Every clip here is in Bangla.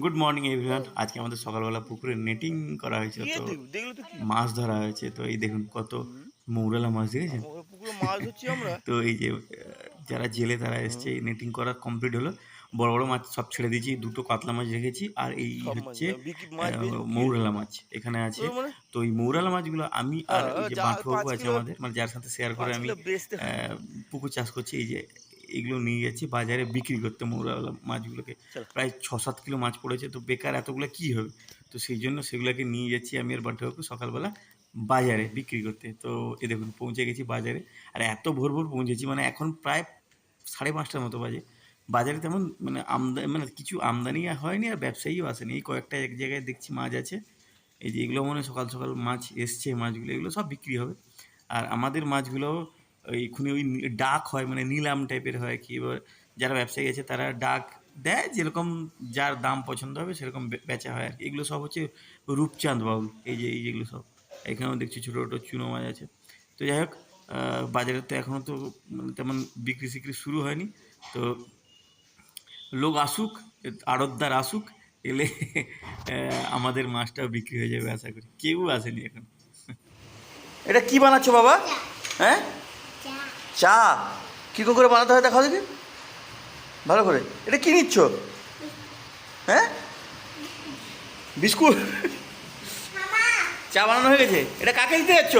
Good morning everyone. আজকে আমাদের সকালবেলা পুকুরে নেটিং করা হয়েছে, তো মাছ ধরা হয়েছে। তো এই দেখুন কত মৌরালা মাছ দেখেছেন। পুকুরে মাছ ধরছি আমরা। তো এই যে যারা জেলে তারা এসছে, নেটিং করা কমপ্লিট হলো। বড় বড় মাছ সব ছেড়ে দিয়েছি, দুটো কাতলা মাছ রেখেছি, আর এই হচ্ছে মৌরালা মাছ এখানে আছে। তো এই মৌরালা মাছগুলো আমি আর এই যে বাঁটবাবু আছে আমাদের, মানে যার সাথে শেয়ার করে আমি পুকুর চাষ করছি, এই যে এগুলো নিয়ে যাচ্ছি বাজারে বিক্রি করতে। মৌরালা মাছগুলোকে প্রায় 6-7 কিলো মাছ পড়েছে, তো বেকার এতগুলো কী হবে, তো সেই জন্য সেগুলোকে নিয়ে যাচ্ছি আমি আর বাঁটবাবু সকালবেলা বাজারে বিক্রি করতে। তো এ দেখুন পৌঁছে গেছি বাজারে, আর এত ভোর ভোর পৌঁছেছি, মানে এখন প্রায় 5:30টার মতো বাজে। বাজারে তেমন মানে মানে কিছু আমদানি হয়নি, আর ব্যবসায়ীও আসেনি। এই কয়েকটা এক জায়গায় দেখছি মাছ আছে, এই যে এগুলো মনে সকাল সকাল মাছ এসছে, মাছগুলো এগুলো সব বিক্রি হবে। আর আমাদের মাছগুলো এইখানে ওই ডাক হয়, মানে নিলাম টাইপের হয় কি, এবার যারা ব্যবসায়ী আছে তারা ডাক দেয়, যেরকম যার দাম পছন্দ হবে সেরকম বেচা হয় আর কি। এগুলো সব হচ্ছে রূপচাঁদ বাউল, এই যে যেগুলো সব এখানেও দেখছি ছোটো ছোটো চুনো মাছ আছে। তো যাই হোক, বাজারে তো এখনও তো মানে তেমন বিক্রি সিক্রি শুরু হয়নি। তো লোক আসুক, আড়তদার আসুক, এলে আমাদের মাছটাও বিক্রি হয়ে যাবে আশা করি। কেউ আসেনি এখন। এটা কি বানাচ্ছ বাবা? হ্যাঁ, চা। কী করে বানাতে হয় দেখাও দেখি ভালো করে। এটা কি নিচ্ছ? হ্যাঁ, বিস্কুট। চা বানানো হয়ে গেছে। এটা কাকে দিতে যাচ্ছ?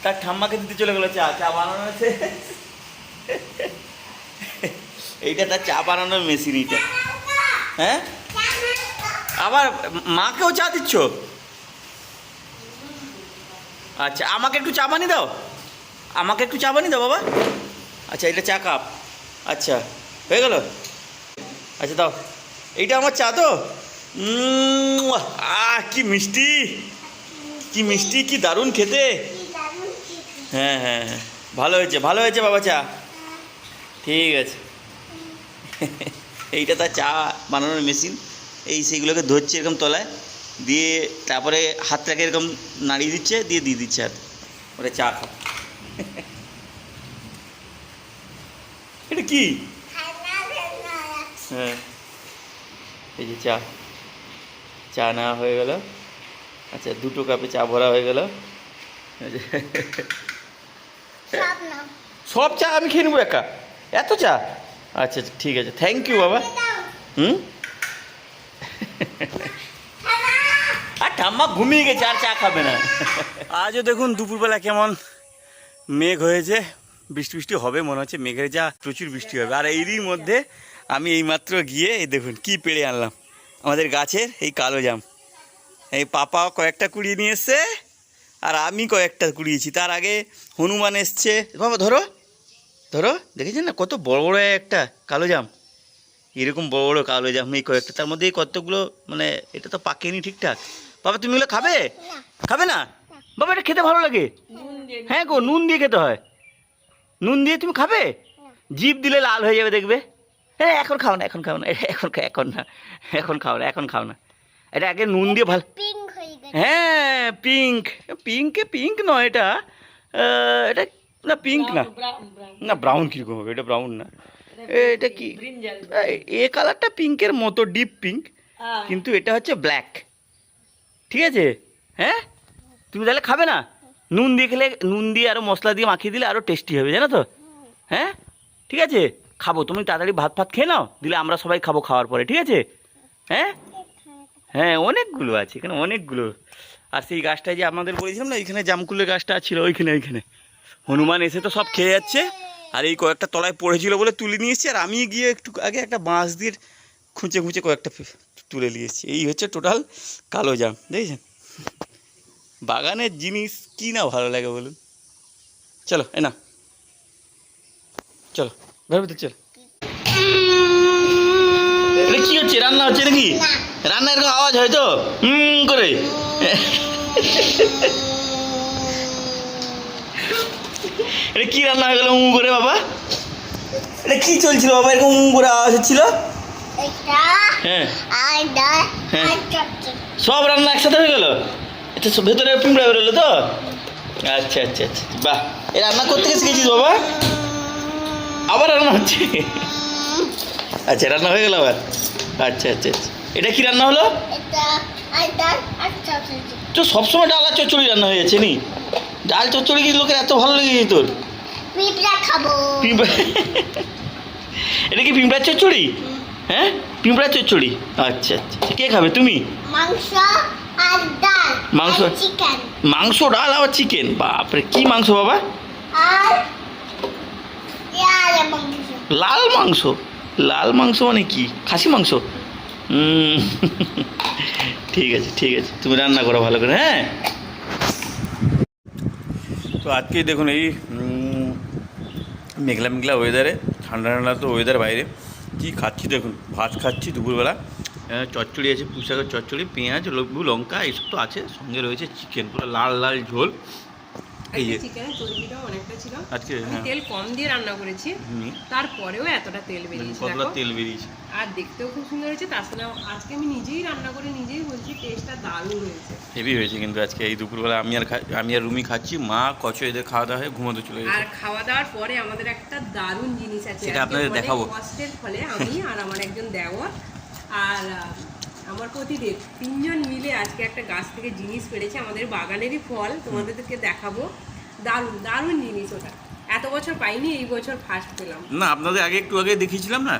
তার ঠাম্মাকে দিতে চলে গেলো চা। চা বানানো হয়েছে। এইটা তার চা বানানোর মেশিন এইটা। হ্যাঁ, আবার মাকেও চা দিচ্ছ? আচ্ছা, আমাকে একটু চা বানিয়ে দাও, আমাকে একটু চা বানিয়ে দাও বাবা। আচ্ছা, এটা চা কাপ। আচ্ছা, হয়ে গেল। আচ্ছা দাও, এইটা আমার চা তো। কি মিষ্টি, কি মিষ্টি, কি দারুণ খেতে। হ্যাঁ হ্যাঁ হ্যাঁ, ভালো হয়েছে, ভালো হয়েছে বাবা চা। ঠিক আছে। এইটা তার চা বানানোর মেশিন। এই সেইগুলোকে ধরছে এরকম তলায় দিয়ে, তারপরে হাতটাকে এরকম নাড়িয়ে দিচ্ছে, দিয়ে দিচ্ছে হাত, ওটা চা খা। এটা কি? হ্যাঁ, এই যে চা, চা নেওয়া হয়ে গেল। আচ্ছা, 2 কাপে চা ভরা হয়ে গেল। সব চা আমি খেয়ে নেবো একা? এত চা? আচ্ছা ঠিক আছে, থ্যাংক ইউ বাবা। আর ঠাম্মা ঘুমিয়ে গেছে, আর চা খাবে না। আজও দেখুন দুপুরবেলা কেমন মেঘ হয়েছে, বৃষ্টি বৃষ্টি হবে মনে হচ্ছে। মেঘের যা প্রচুর বৃষ্টি হবে। আর এরই মধ্যে আমি এইমাত্র গিয়ে এই দেখুন কি পেড়ে আনলাম আমাদের গাছের এই কালো জাম। এই পাপা কয়েকটা কুড়িয়ে নিয়ে এসছে, আর আমি কয়েকটা কুড়িয়েছি। তার আগে হনুমান এসছে। বাবা ধরো ধরো, দেখেছেন না কত বড় বড় একটা কালো জাম, এরকম বড় বড় কালো জাম এই কয়েকটা। তার মধ্যে এই কতগুলো, মানে এটা তো পাকেনি ঠিকঠাক। বাবা তুমি এগুলো খাবে? খাবে না বাবা? এটা খেতে ভালো লাগে। হ্যাঁ গো, নুন দিয়ে খেতে হয়। নুন দিয়ে তুমি খাবে? জিভ দিলে লাল হয়ে যাবে দেখবে। হ্যাঁ, এখন খাও না, এখন খাও না, এখন না, এখন খাও না, এখন খাও না। এটা আগে নুন দিয়ে ভালো। হ্যাঁ, পিঙ্ক। পিঙ্ক নয় এটা, এটা না পিঙ্ক না, না ব্রাউন কীরকম হবে? এটা ব্রাউন না, এটা কি, এ কালারটা পিঙ্কের মতো, ডিপ পিঙ্ক, কিন্তু এটা হচ্ছে ব্ল্যাক। ঠিক আছে। হ্যাঁ, তুমি তাহলে খাবে না? নুন দিয়ে খেলে, নুন দিয়ে আরও মশলা দিয়ে মাখিয়ে দিলে আরও টেস্টি হবে, জানো তো। হ্যাঁ ঠিক আছে, খাবো। তুমি তাড়াতাড়ি ভাত ফাত খেয়ে নাও, দিলে আমরা সবাই খাবো খাওয়ার পরে, ঠিক আছে? হ্যাঁ হ্যাঁ, অনেকগুলো আছে এখানে, অনেকগুলো। আর সেই গাছটায় যে আমাদের বলেছিলাম না, এইখানে জামকুলের গাছটা ছিল, ওইখানে হনুমান এসে তো সব খেয়ে যাচ্ছে। আর এই কয়েকটা তলায় পড়েছিল বলে তুলে নিয়ে এসেছি। আর আমি গিয়ে একটু আগে একটা বাঁশ দিয়ে খুঁচে খুঁচে কয়েকটা তুলে নিয়ে এসেছি। এই হচ্ছে টোটাল কালো জাম, দেখেছেন। বাগানের জিনিস কি না ভালো লাগে বলুন। চলো না, চলো ঘরের ভিতর চলো। এটা কি হচ্ছে? রান্না হচ্ছে নাকি? রান্না এরকম আওয়াজ হয় তো করে। এটা কি রান্না হয়ে গেল করে বাবা? এটা কি চলছিল বাবা, এরকম করে আওয়াজ হচ্ছিল? হ্যাঁ, সব রান্না একসাথে হয়ে গেল। এটা ভেতরে পিঁপড়া বেরোলো তো? আচ্ছা আচ্ছা আচ্ছা, বাহ। এই রান্না করতে শিখেছিস বাবা? আবার রান্না হচ্ছে? আচ্ছা রান্না হয়ে গেল আবার। আচ্ছা আচ্ছা আচ্ছা, এটা কি রান্না হলো? তো সবসময় ডাল আর চচ্চড়ি রান্না হয়ে যাচ্ছে নি? ডাল চচ্চড়ি কি লোকের এত ভালো লেগেছে তোর? পিঁপড়া এটা কি পিঁপড়ার চচ্চড়ি? হ্যাঁ পিঁপড়ার চচ্চড়ি। আচ্ছা আচ্ছা, কে খাবে তুমি? মাংস আর ডাল, মাংস চিকেন, মাংস ডাল আবার চিকেন, বাপরে কি মাংস বাবা? আর মাংস। লাল মাংস? লাল মাংস মানে কি, খাসি মাংস? ঠিক আছে ঠিক আছে, তুমি রান্না করো ভালো করে। হ্যাঁ, তো আজকে দেখুন এই মেঘলা মেঘলা ওয়েদারে, ঠান্ডা ঠান্ডা তো ওয়েদার, বাইরে কী খাচ্ছি দেখুন। ভাত খাচ্ছি দুপুরবেলা, চচ্চড়ি আছে, পুঁইশাকের চচ্চড়ি, পেঁয়াজ লেবু লঙ্কা এইসব তো আছে, সঙ্গে রয়েছে চিকেন, পুরো লাল লাল ঝোল। এই যে চিকেনের চর্বিটাও অনেকটা ছিল আজকে, আমি হ্যাঁ তেল কম দিয়ে রান্না করেছি, তারপরেও এতটা তেল বেরিয়েছে কতটা দেখো। তেল বেরিয়েছে, আর দেখতেও খুব সুন্দর হয়েছে। তাছাড়া আজকে আমি নিজেই রান্না করে নিজেই বলছি টেস্টটা দারুণ হয়েছে। হেভি হয়েছে কিন্তু আজকে এই দুপুরবেলা। আমি আর রুমি খাচ্ছি, মা কচ এদের খাওয়া দাওয়া হয়ে ঘুমোতে চলে আর গেছে। খাওয়া দাওয়ার পরে আমাদের একটা দারুণ জিনিস আছে, সেটা আজকে আপনাদের অনেক দেখাবো। কষ্টের ফলে আমি আর আমার একজন দেওর আর আমার পতিদেব তিনজন মিলে আজকে একটা গাছ থেকে জিনিস পেড়েছে, আমাদের বাগানেরই ফল, তোমাদেরকে দেখাবো। দারুণ দারুণ জিনিস ওটা, এত বছর পাইনি, এই বছর ফার্স্ট পেলাম। না, আপনাদের একটু আগে দেখিয়েছিলাম না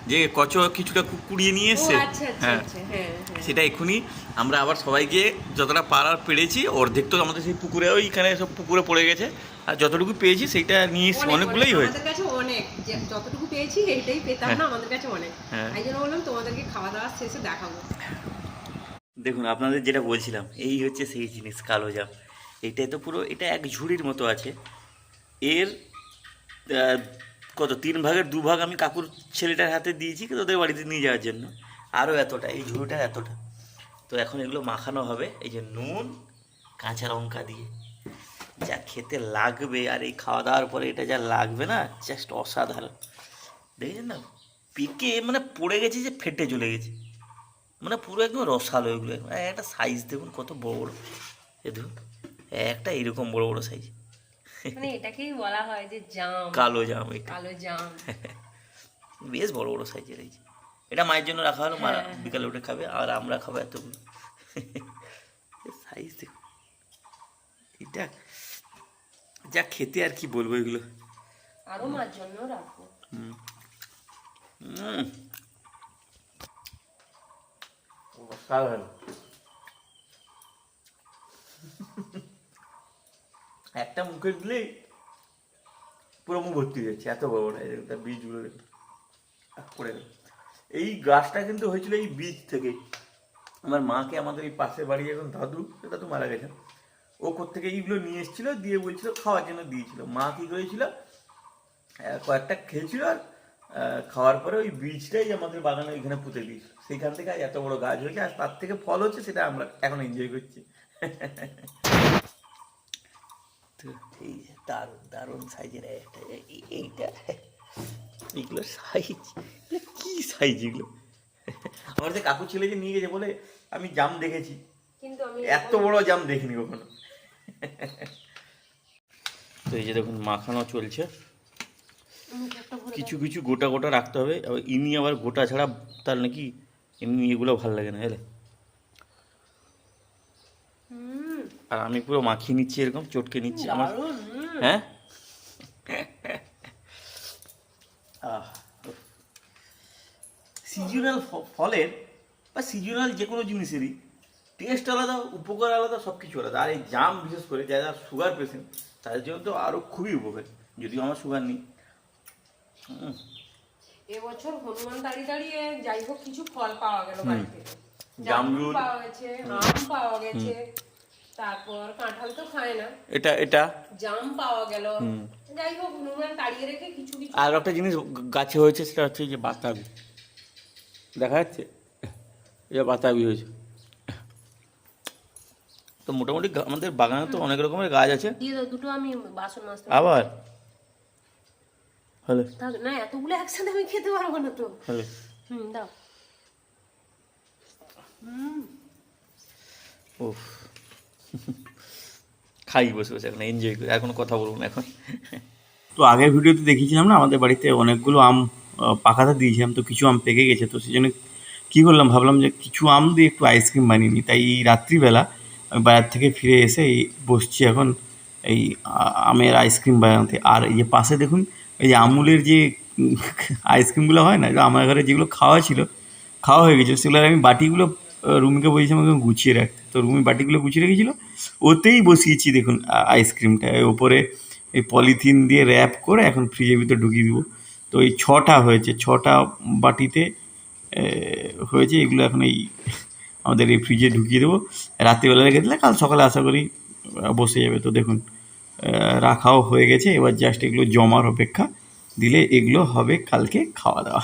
যে কচ কিছুটা কুড়িয়ে নিয়ে ও এসছে। আচ্ছা আচ্ছা হ্যাঁ, আচ্ছা, হ্যাঁ হ্যাঁ। সেটা এক্ষুনি আমরা আবার সবাইকে যতটা পাড়ার পেরেছি, অর্ধেক তো আমাদের সেই পুকুরে, ওইখানে সব পুকুরে পড়ে গেছে, আর যতটুকু পেয়েছি সেইটা নিয়ে এসছি, অনেকগুলোই হয়েছে। আমাদের কাছে অনেক, যে যতটুকু পেয়েছি এইটাই পেতাম না, আমাদের কাছে অনেক। হ্যাঁ। এই জন্য বললাম তোমাদেরকে খাওয়া দাওয়া শেষে দেখাবো। দেখুন আপনাদের যেটা বলছিলাম, এই হচ্ছে সেই জিনিস, কালো জাম। এইটাই তো পুরো, এটা এক ঝুড়ির মতো আছে। এর কত 3 ভাগের 2 ভাগ আমি কাকুর ছেলেটার হাতে দিয়েছি তোদের বাড়িতে নিয়ে যাওয়ার জন্য, আরও এতটা, এই ঝুড়িটার এতটা। তো এখন এগুলো মাখানো হবে, এই যে নুন কাঁচা লঙ্কা দিয়ে, যা খেতে লাগবে, আর এই খাওয়া দাওয়ার পরে এটা যা লাগবে না, জাস্ট অসাধারণ। দেখেছেন না, পেকে মানে পড়ে গেছে, যে ফেটে চলে গেছে, মানে পুরো একদম রসালো এগুলো। একটা সাইজ দেখুন কত বড় বড়, এ দেখুন একটা এরকম বড় বড় সাইজ। মানে এটাকেই বলা হয় যে জাম, কালো জাম, এটা কালো জাম। বেশ বড় বড় সাইজের। এই যে এটা মায়ের জন্য রাখা হলো, মা হ্যাঁ। বিকালে উঠে খাবে, আর আমরা খাবো এতগুলো। সাইজ দেখুন, এটা যা খেতে, আর কি বলবো এগুলো। আরো মার জন্য রাখবো। একটা মুখে দিলেই পুরো মুখ ভর্তি হয়ে যাচ্ছে, এত বড় বড় একটা বীজগুলো পড়ে গেল। এই গাছটা কিন্তু হয়েছিল এই বীজ থেকে। আমার মাকে, আমাদের এই পাশের বাড়ি এখন দাদু, সেটা তো মারা গেছে, ও কোত্থেকে এইগুলো নিয়ে এসেছিল, দিয়ে বলছিল খাওয়ার জন্য দিয়েছিল। মা কী করেছিল, কয়েকটা খেয়েছিল, আর খাওয়ার পরে ওই বীজটাই আমাদের বাগানে ওইখানে পুঁতে দিয়েছিল। সেইখান থেকে আজ এত বড় গাছ হয়েছে, আর তার থেকে ফল হচ্ছে, সেটা আমরা এখন এনজয় করছি। তো এই দারুণ দারুণ সাইজের একটা, এইটা এগুলো সাইজ, কি সাইজ এগুলো! আমাদের কাকু ছেলে যে নিয়ে গেছে বলে আমি জাম দেখেছি, কিন্তু আমি এত বড় জাম দেখিনি কখনো। তো এই যে দেখুন মাখানো চলছে, কিছু কিছু গোটা গোটা রাখতে হবে। আবার ইনি আবার গোটা ছাড়া তার নাকি এমনি এগুলো ভালো লাগে না, এলে। আর আমি পুরো মাখিয়ে নিচ্ছি, এরকম চটকে নিচ্ছি আমার। হ্যাঁ, সিজনাল ফলের বা সিজনাল যে কোনো জিনিসেরই টেস্ট আলাদা, উপকার আলাদা, সব কিছু আলাদা। আর এই জাম বিশেষ করে যারা সুগার পেশেন্ট, তাদের জন্য তো আরও খুবই উপকারী, যদিও আমার সুগার নেই। এবছর হনুমান দাঁড়িয়ে যাই হোক কিছু ফল পাওয়া গেল বাড়িতে। জামরুল পাওয়া গেছে, আম পাওয়া গেছে, তারপর কাঁঠাল তো খায় না, এটা জাম পাওয়া গেল। যাই হোক হনুমান তাড়িয়ে রেখে কিছু কিছু। আর একটা জিনিস গাছে হয়েছে, সেটা হচ্ছে যে বাতাবি, দেখা যাচ্ছে, এটা বাতাবি হয়েছে। তো মোটামুটি আমাদের বাগানে তো অনেক রকমের গাছ আছে। দিয়ে দাও দুটো, আমি বাসন মাজতে। আবার হলে না, এতগুলো একসাথে আমি খেতে পারবো না তো। হলে দাও। ও খাই বসে বসে, এখন এনজয় করি, আর কোনো কথা বলবো না এখন। তো আগের ভিডিওতে দেখিয়েছিলাম না, আমাদের বাড়িতে অনেকগুলো আম পাকাতে দিয়েছিলাম, তো কিছু আম পেকে গেছে, তো সেই জন্য কী করলাম, ভাবলাম যে কিছু আম দিয়ে একটু আইসক্রিম বানিয়ে নিই। তাই এই রাত্রিবেলা আমি বাজার থেকে ফিরে এসে এই বসছি এখন এই আমের আইসক্রিম বানাতে। আর এই যে পাশে দেখুন এই যে আমুলের যে আইসক্রিমগুলো হয় না, আমার ঘরে যেগুলো খাওয়া হয়ে গেছিলো, সেগুলো আমি বাটিগুলো রুমিকে বলছিলাম আমাকে গুছিয়ে রাখতে, তো রুমি বাটিগুলো গুছিয়ে রেখেছিলো, ওতেই বসিয়েছি দেখুন আইসক্রিমটা। ওপরে এই পলিথিন দিয়ে র্যাপ করে এখন ফ্রিজের ভিতরে ঢুকিয়ে দিব। তো এই 6টা হয়েছে, 6টা বাটিতে হয়েছে। এগুলো এখন এই আমাদের এই ফ্রিজে ঢুকিয়ে দেবো, রাত্রিবেলা রেখে দিলে কাল সকালে আশা করি বসে যাবে। তো দেখুন রাখাও হয়ে গেছে, এবার জাস্ট এগুলো জমার অপেক্ষা, দিলে এগুলো হবে কালকে খাওয়া দাওয়া।